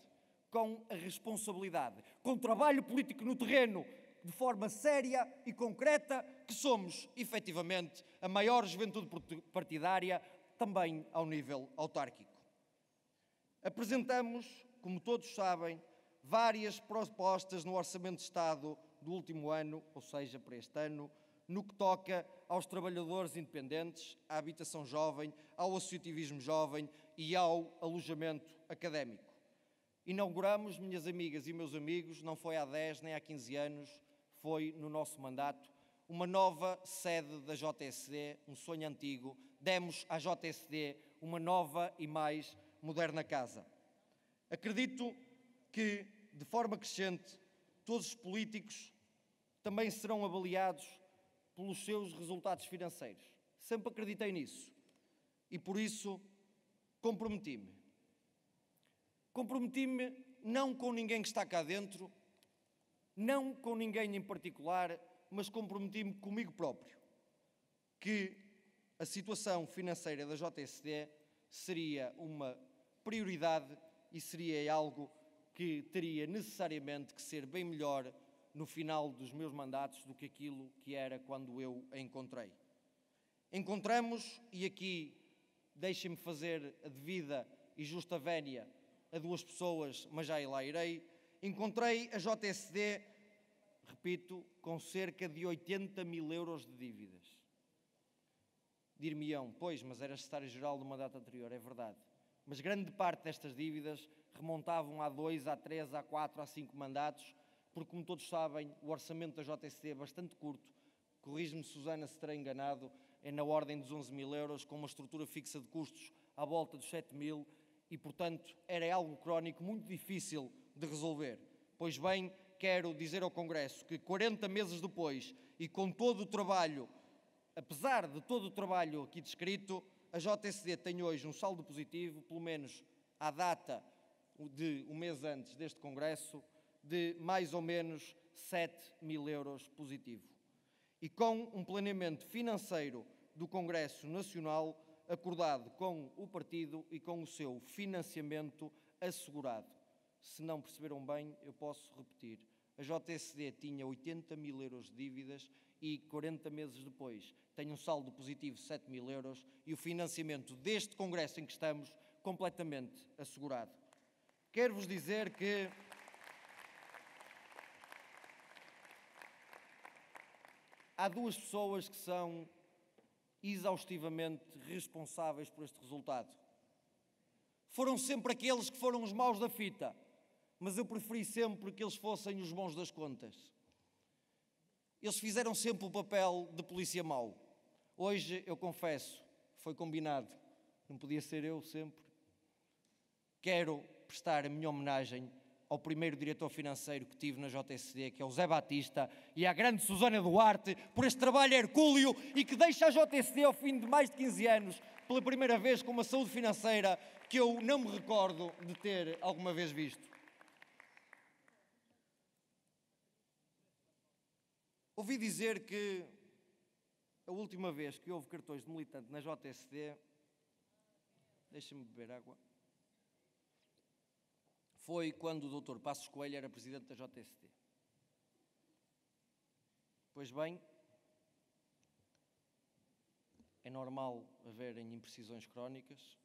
com a responsabilidade, com o trabalho político no terreno, de forma séria e concreta, que somos, efetivamente, a maior juventude partidária, também ao nível autárquico. Apresentamos, como todos sabem, várias propostas no Orçamento de Estado do último ano, ou seja, para este ano, no que toca aos trabalhadores independentes, à habitação jovem, ao associativismo jovem e ao alojamento académico. Inauguramos, minhas amigas e meus amigos, não foi há 10 nem há 15 anos, foi no nosso mandato, uma nova sede da JSD, um sonho antigo. Demos à JSD uma nova e mais moderna casa. Acredito que, de forma crescente, todos os políticos também serão avaliados pelos seus resultados financeiros. Sempre acreditei nisso. E por isso comprometi-me. Comprometi-me não com ninguém que está cá dentro, não com ninguém em particular, mas comprometi-me comigo próprio, que a situação financeira da JSD seria uma prioridade e seria algo que teria necessariamente que ser bem melhor no final dos meus mandatos do que aquilo que era quando eu a encontrei. Encontramos, e aqui deixem-me fazer a devida e justa vénia a duas pessoas, mas já lá irei, encontrei a JSD, repito, com cerca de 80 mil euros de dívidas. Dir-me-ão, pois, mas era secretário-geral do mandato anterior, é verdade. Mas grande parte destas dívidas remontavam há 2, há 3, há 4, há 5 mandatos, porque, como todos sabem, o orçamento da JSD é bastante curto, corrige-me, Susana, se terei enganado, é na ordem dos 11 mil euros, com uma estrutura fixa de custos à volta dos 7 mil, e, portanto, era algo crónico muito difícil de resolver. Pois bem, quero dizer ao Congresso que 40 meses depois e com todo o trabalho, apesar de todo o trabalho aqui descrito, a JSD tem hoje um saldo positivo, pelo menos à data de um mês antes deste Congresso, de mais ou menos 7.000 euros positivo. E com um planeamento financeiro do Congresso Nacional acordado com o partido e com o seu financiamento assegurado. Se não perceberam bem, eu posso repetir. A JSD tinha 80.000 euros de dívidas e 40 meses depois tem um saldo positivo de 7.000 euros e o financiamento deste Congresso em que estamos completamente assegurado. Quero-vos dizer que há duas pessoas que são exaustivamente responsáveis por este resultado. Foram sempre aqueles que foram os maus da fita, mas eu preferi sempre que eles fossem os bons das contas. Eles fizeram sempre o papel de polícia mau. Hoje, eu confesso, foi combinado, não podia ser eu sempre. Quero prestar a minha homenagem ao primeiro diretor financeiro que tive na JSD, que é o Zé Batista, e à grande Susana Duarte, por este trabalho hercúleo e que deixa a JSD ao fim de mais de 15 anos, pela primeira vez com uma saúde financeira que eu não me recordo de ter alguma vez visto. Ouvi dizer que a última vez que houve cartões de militante na JSD, deixem-me beber água, foi quando o Dr. Passos Coelho era presidente da JSD. Pois bem, é normal haverem imprecisões crónicas,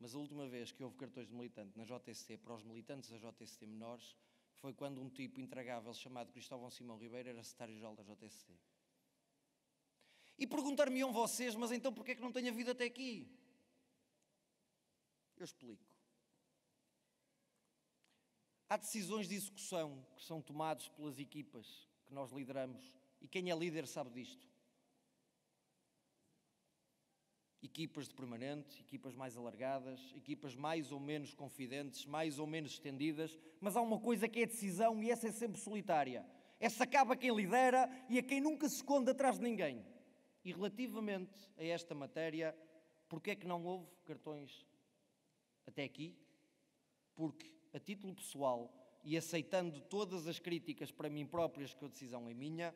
mas a última vez que houve cartões de militante na JSD para os militantes da JSD menores foi quando um tipo intragável chamado Cristóvão Simão Ribeiro era secretário-geral da JSD. E perguntar-me-ão vocês, mas então porquê é que não tenho havido até aqui? Eu explico. Há decisões de execução que são tomadas pelas equipas que nós lideramos e quem é líder sabe disto. Equipas de permanente, equipas mais alargadas, equipas mais ou menos confidentes, mais ou menos estendidas, mas há uma coisa que é a decisão e essa é sempre solitária. Essa acaba quem lidera e a quem nunca se esconde atrás de ninguém. E relativamente a esta matéria, porquê é que não houve cartões até aqui? Porque, a título pessoal e aceitando todas as críticas para mim próprias que a decisão é minha,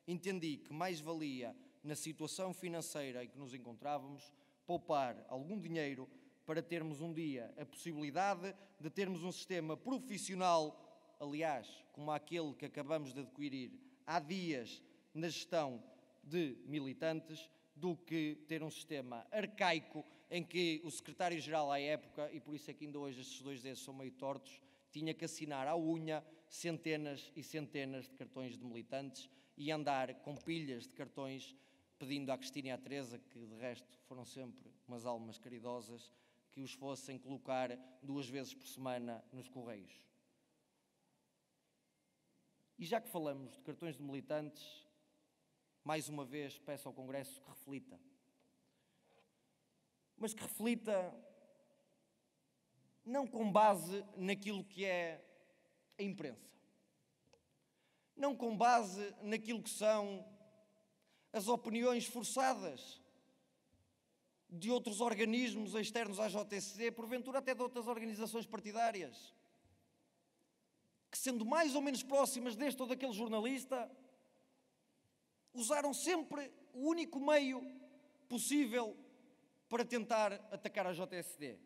entendi que mais valia, na situação financeira em que nos encontrávamos, poupar algum dinheiro para termos um dia a possibilidade de termos um sistema profissional, aliás, como aquele que acabamos de adquirir há dias na gestão de militantes, do que ter um sistema arcaico em que o secretário-geral à época, e por isso é que ainda hoje estes dois dedos são meio tortos, tinha que assinar à unha centenas e centenas de cartões de militantes e andar com pilhas de cartões pedindo à Cristina e à Teresa, que de resto foram sempre umas almas caridosas, que os fossem colocar 2 vezes por semana nos correios. E já que falamos de cartões de militantes, mais uma vez peço ao Congresso que reflita. Mas que reflita não com base naquilo que é a imprensa. Não com base naquilo que são as opiniões forçadas de outros organismos externos à JSD, porventura até de outras organizações partidárias, que sendo mais ou menos próximas deste ou daquele jornalista, usaram sempre o único meio possível para tentar atacar a JSD.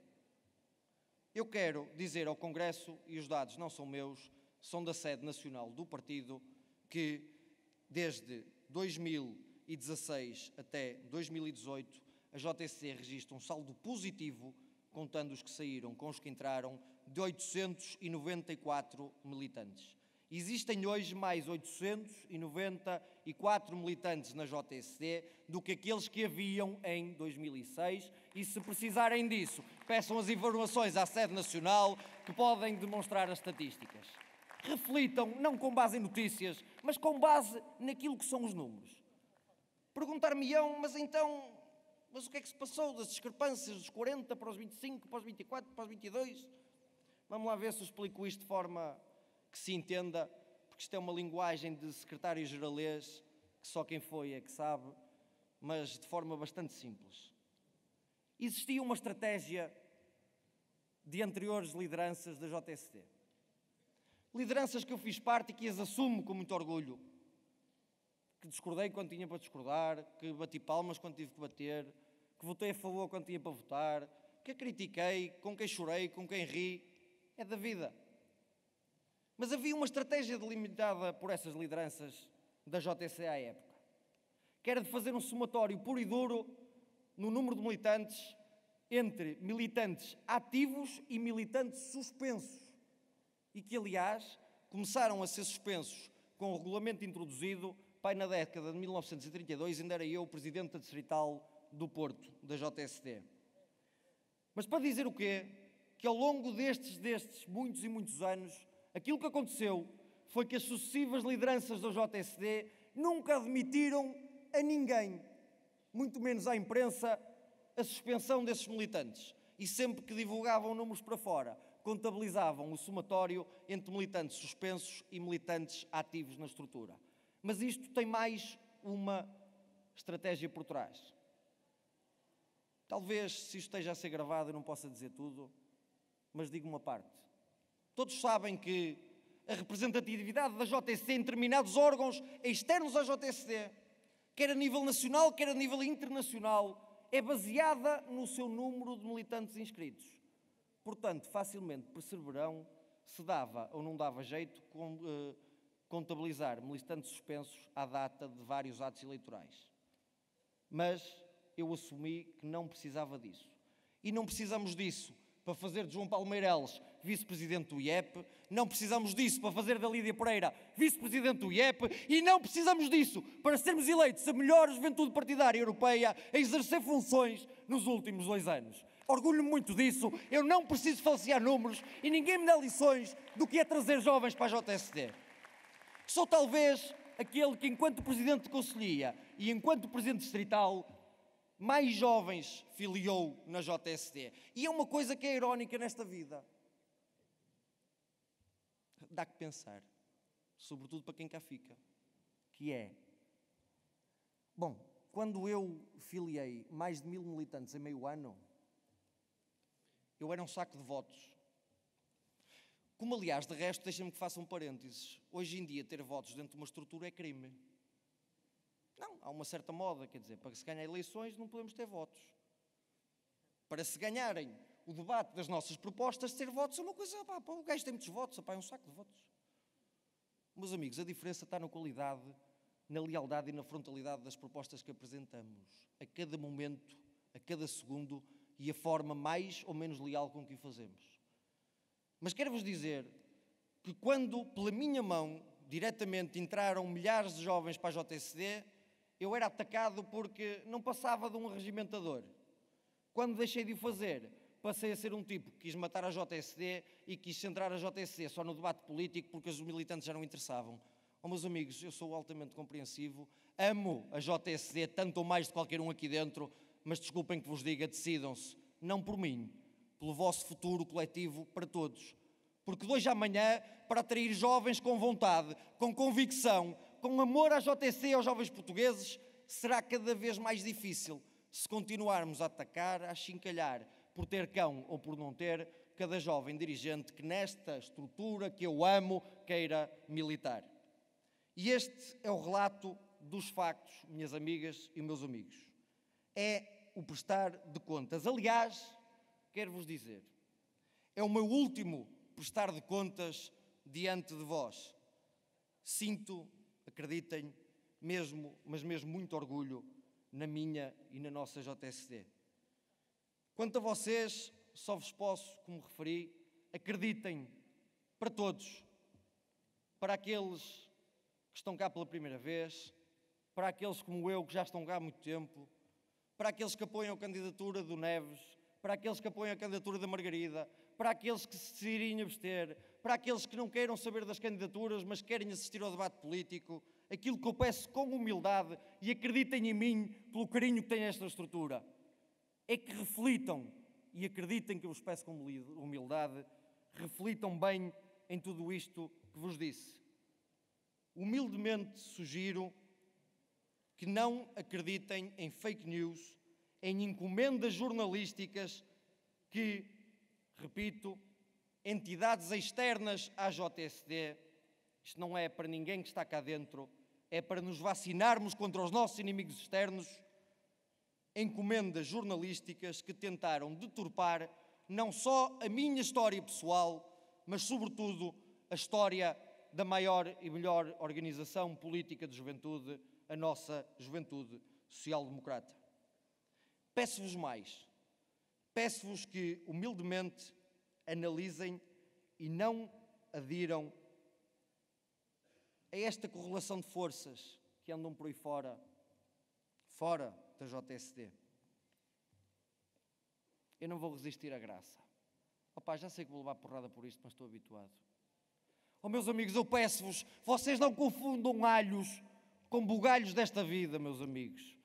Eu quero dizer ao Congresso, e os dados não são meus, são da sede nacional do partido, que desde 2016 até 2018 a JSD registra um saldo positivo, contando os que saíram com os que entraram, de 894 militantes. Existem hoje mais 894 militantes na JSD do que aqueles que haviam em 2006 e, se precisarem disso, peçam as informações à sede nacional que podem demonstrar as estatísticas. Reflitam, não com base em notícias, mas com base naquilo que são os números. Perguntar-me-ão, mas então Mas o que é que se passou das discrepâncias dos 40 para os 25, para os 24, para os 22? Vamos lá ver se eu explico isto de forma que se entenda, porque isto é uma linguagem de secretário-geralês, que só quem foi é que sabe, mas de forma bastante simples. Existia uma estratégia de anteriores lideranças da JSD. Lideranças que eu fiz parte e que as assumo com muito orgulho. Que discordei quando tinha para discordar, que bati palmas quando tive que bater, que votei a favor quando tinha para votar, que a critiquei, com quem chorei, com quem ri. É da vida. Mas havia uma estratégia delimitada por essas lideranças da JSD à época, que era de fazer um somatório puro e duro no número de militantes entre militantes ativos e militantes suspensos. E que, aliás, começaram a ser suspensos com o regulamento introduzido na década de 1932, ainda era eu o presidente da distrital do Porto, da JSD. Mas para dizer o quê? Que ao longo destes muitos e muitos anos, aquilo que aconteceu foi que as sucessivas lideranças da JSD nunca admitiram a ninguém, muito menos à imprensa, a suspensão desses militantes. E sempre que divulgavam números para fora, contabilizavam o somatório entre militantes suspensos e militantes ativos na estrutura. Mas isto tem mais uma estratégia por trás. Talvez, se isto esteja a ser gravado, eu não possa dizer tudo, mas digo uma parte. Todos sabem que a representatividade da JSD em determinados órgãos externos à JSD, quer a nível nacional, quer a nível internacional, é baseada no seu número de militantes inscritos. Portanto, facilmente perceberão se dava ou não dava jeito com contabilizar militantes suspensos à data de vários atos eleitorais. Mas eu assumi que não precisava disso. E não precisamos disso para fazer de João Paulo Meireles vice-presidente do IEP, não precisamos disso para fazer da Lídia Pereira vice-presidente do IEP e não precisamos disso para sermos eleitos a melhor juventude partidária europeia a exercer funções nos últimos 2 anos. Orgulho-me muito disso, eu não preciso falsear números e ninguém me dá lições do que é trazer jovens para a JSD. Sou talvez aquele que, enquanto presidente de conselhia e enquanto presidente distrital, mais jovens filiou na JSD. E é uma coisa que é irónica nesta vida. Dá que pensar, sobretudo para quem cá fica, que é... Bom, quando eu filiei mais de 1000 militantes em meio ano, eu era um saco de votos. Como, aliás, de resto, deixem-me que faça um parênteses. Hoje em dia, ter votos dentro de uma estrutura é crime. Não, há uma certa moda, quer dizer, para se ganhar eleições não podemos ter votos. Para se ganharem o debate das nossas propostas, ter votos é uma coisa, pá, o gajo tem muitos votos, pá, é um saco de votos. Meus amigos, a diferença está na qualidade, na lealdade e na frontalidade das propostas que apresentamos. A cada momento, a cada segundo e a forma mais ou menos leal com que o fazemos. Mas quero-vos dizer que quando, pela minha mão, diretamente entraram milhares de jovens para a JSD, eu era atacado porque não passava de um regimentador. Quando deixei de o fazer, passei a ser um tipo que quis matar a JSD e quis centrar a JSD só no debate político porque os militantes já não interessavam. Oh, meus amigos, eu sou altamente compreensivo, amo a JSD tanto ou mais de qualquer um aqui dentro, mas desculpem que vos diga, decidam-se, não por mim, pelo vosso futuro coletivo para todos. Porque de hoje à amanhã, para atrair jovens com vontade, com convicção, com amor à JSD e aos jovens portugueses, será cada vez mais difícil se continuarmos a atacar, a achincalhar, por ter cão ou por não ter, cada jovem dirigente que nesta estrutura que eu amo queira militar. E este é o relato dos factos, minhas amigas e meus amigos. É o prestar de contas. Aliás, quero-vos dizer, é o meu último prestar de contas diante de vós. Sinto, acreditem, mesmo, mas mesmo muito orgulho na minha e na nossa JSD. Quanto a vocês, só vos posso, como referi, acreditem para todos, para aqueles que estão cá pela primeira vez, para aqueles como eu que já estão cá há muito tempo, para aqueles que apoiam a candidatura do Neves, para aqueles que apoiam a candidatura da Margarida, para aqueles que se decidirem abster, para aqueles que não queiram saber das candidaturas, mas querem assistir ao debate político, aquilo que eu peço com humildade, e acreditem em mim pelo carinho que tem esta estrutura. é que reflitam, e acreditem que eu vos peço com humildade, reflitam bem em tudo isto que vos disse. Humildemente sugiro que não acreditem em fake news, em encomendas jornalísticas que, repito, entidades externas à JSD, isto não é para ninguém que está cá dentro, é para nos vacinarmos contra os nossos inimigos externos, encomendas jornalísticas que tentaram deturpar não só a minha história pessoal, mas sobretudo a história da maior e melhor organização política de juventude, a nossa Juventude Social-Democrata. Peço-vos mais. Peço-vos que, humildemente, analisem e não adiram a esta correlação de forças que andam por aí fora da JSD. Eu não vou resistir à graça. Opá, já sei que vou levar porrada por isto, mas estou habituado. Oh, meus amigos, eu peço-vos, vocês não confundam alhos com bugalhos desta vida, meus amigos.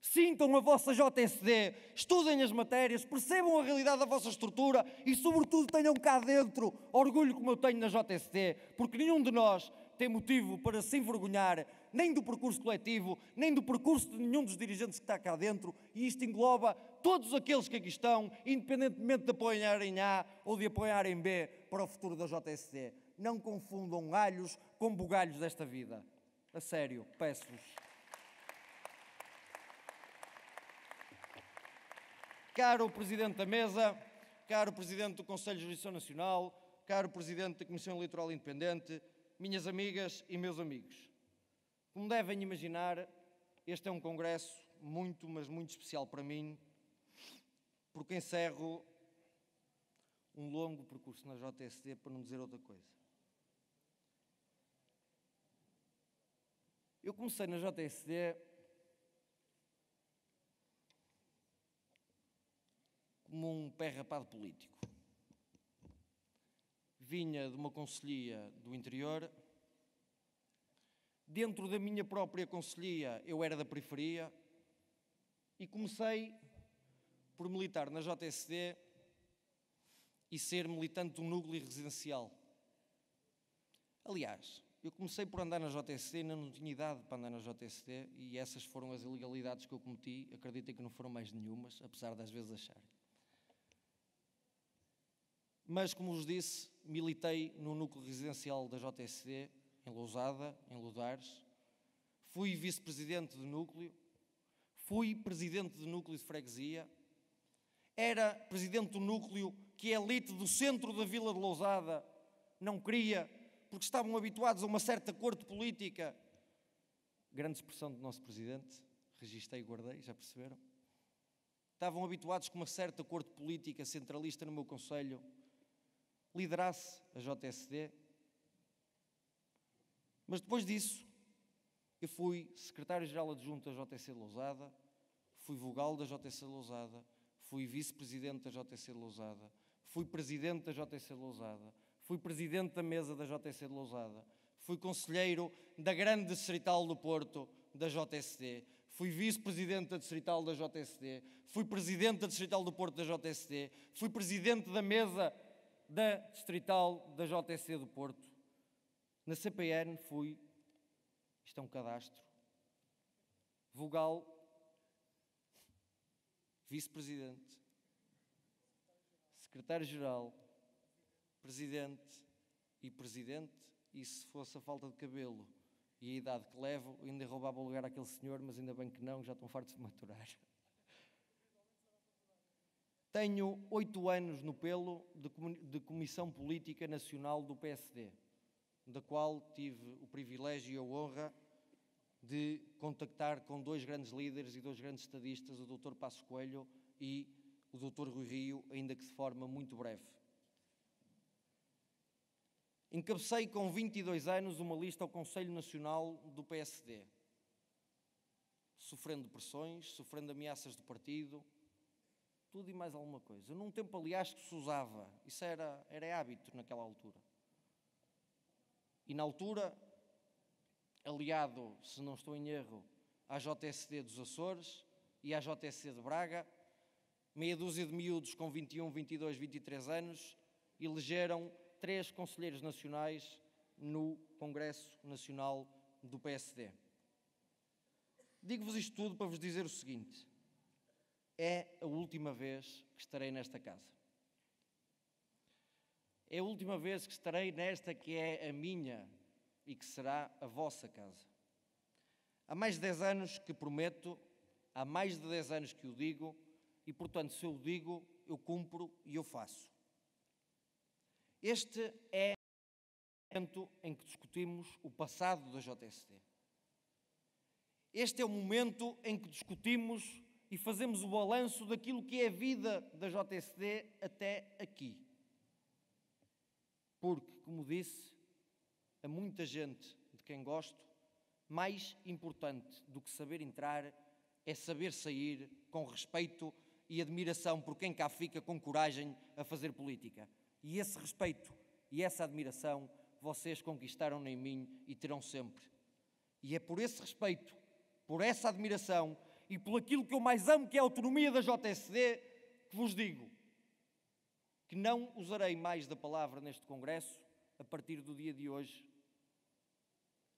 Sintam a vossa JSD, estudem as matérias, percebam a realidade da vossa estrutura e, sobretudo, tenham cá dentro orgulho como eu tenho na JSD, porque nenhum de nós tem motivo para se envergonhar nem do percurso coletivo, nem do percurso de nenhum dos dirigentes que está cá dentro, e isto engloba todos aqueles que aqui estão, independentemente de apoiarem A ou de apoiarem B para o futuro da JSD. Não confundam alhos com bugalhos desta vida. A sério, peço-vos. Caro Presidente da Mesa, caro Presidente do Conselho de Jurisdição Nacional, caro Presidente da Comissão Eleitoral Independente, minhas amigas e meus amigos. Como devem imaginar, este é um congresso muito, mas muito especial para mim, porque encerro um longo percurso na JSD, para não dizer outra coisa. Eu comecei na JSD como um pé rapado político. Vinha de uma conselhia do interior. Dentro da minha própria conselhia, eu era da periferia e comecei por militar na JSD e ser militante do núcleo residencial. Aliás, eu comecei por andar na JSD e ainda não tinha idade para andar na JSD e essas foram as ilegalidades que eu cometi. Acreditem que não foram mais nenhumas, apesar de às vezes acharem. Mas, como vos disse, militei no núcleo residencial da JSD, em Lousada, em Ludares. Fui vice-presidente do núcleo, fui presidente do núcleo de freguesia, era presidente do núcleo que a elite do centro da Vila de Lousada não queria, porque estavam habituados a uma certa corte política. Grande expressão do nosso presidente, registrei e guardei, já perceberam? Estavam habituados com uma certa corte política centralista no meu concelho, liderasse a JSD. Mas depois disso, eu fui secretário-geral adjunto da JSD de Lousada, fui vogal da JSD de Lousada, fui vice-presidente da JSD de Lousada, fui presidente da JSD de Lousada, fui presidente da mesa da JSD de Lousada, fui conselheiro da grande distrital do Porto da JSD, fui vice-presidente da distrital da JSD, fui presidente da distrital do Porto da JSD, fui presidente da mesa da distrital da JSD do Porto. Na CPN fui, isto é um cadastro, vogal, vice-presidente, secretário-geral, presidente e presidente, e se fosse a falta de cabelo e a idade que levo, ainda roubava o lugar àquele senhor, mas ainda bem que não, já estão fartos de maturar. Tenho 8 anos no pelo de Comissão Política Nacional do PSD, da qual tive o privilégio e a honra de contactar com 2 grandes líderes e 2 grandes estadistas, o Dr. Passos Coelho e o Dr. Rui Rio, ainda que de forma muito breve. Encabecei com 22 anos uma lista ao Conselho Nacional do PSD, sofrendo pressões, sofrendo ameaças do partido, tudo e mais alguma coisa. Num tempo, aliás, que se usava, isso era hábito naquela altura. E na altura, aliado, se não estou em erro, à JSD dos Açores e à JSD de Braga, Meia dúzia de miúdos com 21, 22, 23 anos elegeram 3 conselheiros nacionais no Congresso Nacional do PSD. Digo-vos isto tudo para vos dizer o seguinte: é a última vez que estarei nesta casa. É a última vez que estarei nesta que é a minha e que será a vossa casa. Há mais de 10 anos que prometo, há mais de 10 anos que o digo e, portanto, se eu o digo, eu cumpro e eu faço. Este é o momento em que discutimos o passado da JSD. Este é o momento em que discutimos e fazemos o balanço daquilo que é a vida da JSD até aqui. Porque, como disse, a muita gente de quem gosto, mais importante do que saber entrar é saber sair com respeito e admiração por quem cá fica com coragem a fazer política. E esse respeito e essa admiração vocês conquistaram em mim e terão sempre. E é por esse respeito, por essa admiração e por aquilo que eu mais amo, que é a autonomia da JSD, que vos digo que não usarei mais da palavra neste Congresso a partir do dia de hoje.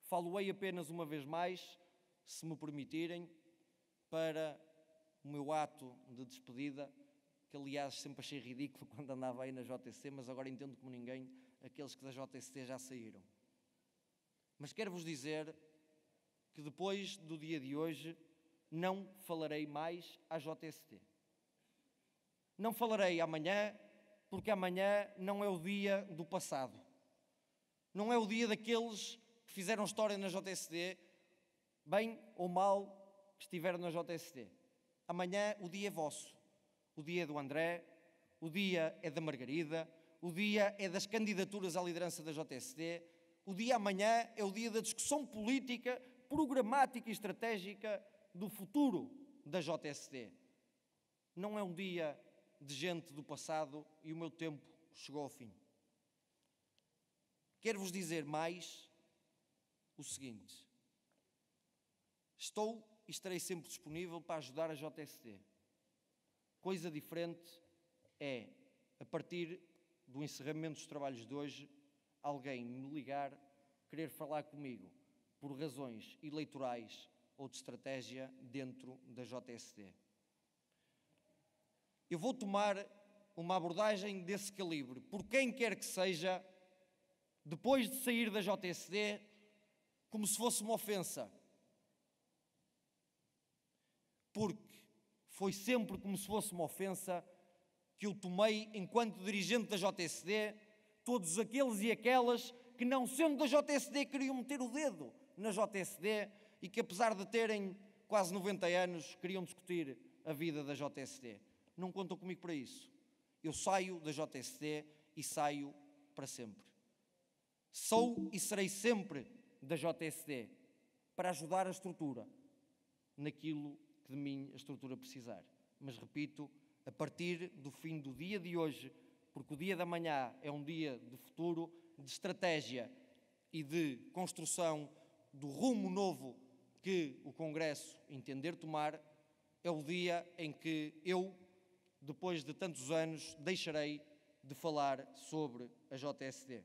Falo-ei apenas uma vez mais, se me permitirem, para o meu ato de despedida, que aliás sempre achei ridículo quando andava aí na JSD, mas agora entendo como ninguém aqueles que da JSD já saíram. Mas quero-vos dizer que depois do dia de hoje não falarei mais à JSD. Não falarei amanhã, porque amanhã não é o dia do passado. Não é o dia daqueles que fizeram história na JSD, bem ou mal que estiveram na JSD. Amanhã o dia é vosso. O dia é do André, o dia é da Margarida, o dia é das candidaturas à liderança da JSD, o dia amanhã é o dia da discussão política, programática e estratégica do futuro da JSD. Não é um dia de gente do passado e o meu tempo chegou ao fim. Quero-vos dizer mais o seguinte: estou e estarei sempre disponível para ajudar a JSD. Coisa diferente é, a partir do encerramento dos trabalhos de hoje, alguém me ligar, querer falar comigo por razões eleitorais ou de estratégia dentro da JSD. Eu vou tomar uma abordagem desse calibre, por quem quer que seja, depois de sair da JSD, como se fosse uma ofensa. Porque foi sempre como se fosse uma ofensa que eu tomei enquanto dirigente da JSD, todos aqueles e aquelas que, não sendo da JSD, queriam meter o dedo na JSD e que, apesar de terem quase 90 anos, queriam discutir a vida da JSD. Não contam comigo para isso. Eu saio da JSD e saio para sempre. Sou e serei sempre da JSD para ajudar a estrutura naquilo que de mim a estrutura precisar. Mas repito, a partir do fim do dia de hoje, porque o dia da manhã é um dia de futuro, de estratégia e de construção do rumo novo que o Congresso entender tomar, é o dia em que eu, depois de tantos anos, deixarei de falar sobre a JSD.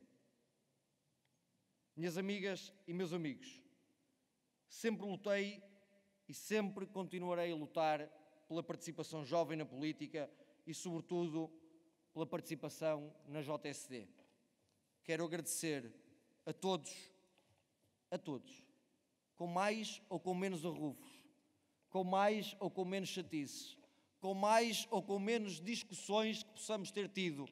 Minhas amigas e meus amigos, sempre lutei e sempre continuarei a lutar pela participação jovem na política e, sobretudo, pela participação na JSD. Quero agradecer a todos, com mais ou com menos arrufos, com mais ou com menos chatices, com mais ou com menos discussões que possamos ter tido,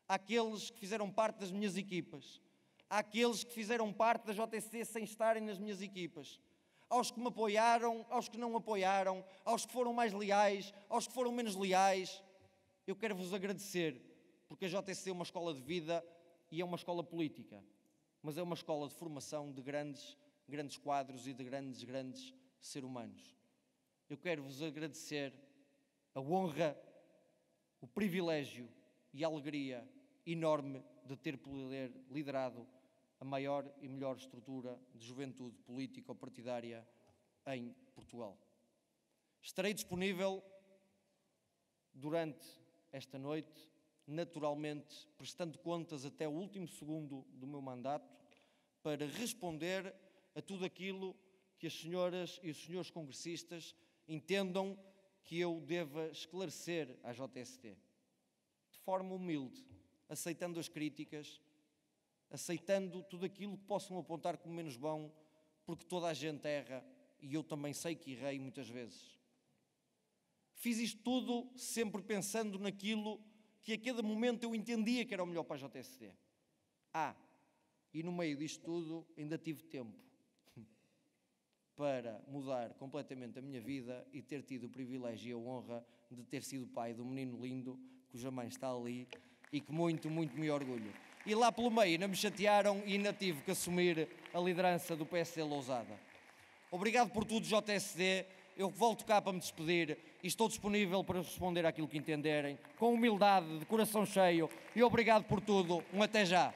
àqueles que fizeram parte das minhas equipas, àqueles que fizeram parte da JSD sem estarem nas minhas equipas, aos que me apoiaram, aos que não me apoiaram, aos que foram mais leais, aos que foram menos leais. Eu quero vos agradecer, porque a JSD é uma escola de vida e é uma escola política, mas é uma escola de formação de grandes quadros e de grandes seres humanos. Eu quero vos agradecer a honra, o privilégio e a alegria enorme de ter liderado a maior e melhor estrutura de juventude política ou partidária em Portugal. Estarei disponível durante esta noite, naturalmente prestando contas até o último segundo do meu mandato, para responder a tudo aquilo que as senhoras e os senhores congressistas entendam que eu deva esclarecer à JST. De forma humilde, aceitando as críticas, aceitando tudo aquilo que possam apontar como menos bom, porque toda a gente erra e eu também sei que errei muitas vezes. Fiz isto tudo sempre pensando naquilo que a cada momento eu entendia que era o melhor para a JST. E no meio disto tudo ainda tive tempo para mudar completamente a minha vida e ter tido o privilégio e a honra de ter sido pai de um menino lindo, cuja mãe está ali e que muito, muito me orgulho. E lá pelo meio ainda me chatearam e ainda tive que assumir a liderança do PSD Lousada. Obrigado por tudo, JSD. Eu volto cá para me despedir e estou disponível para responder àquilo que entenderem, com humildade, de coração cheio, e obrigado por tudo. Até já.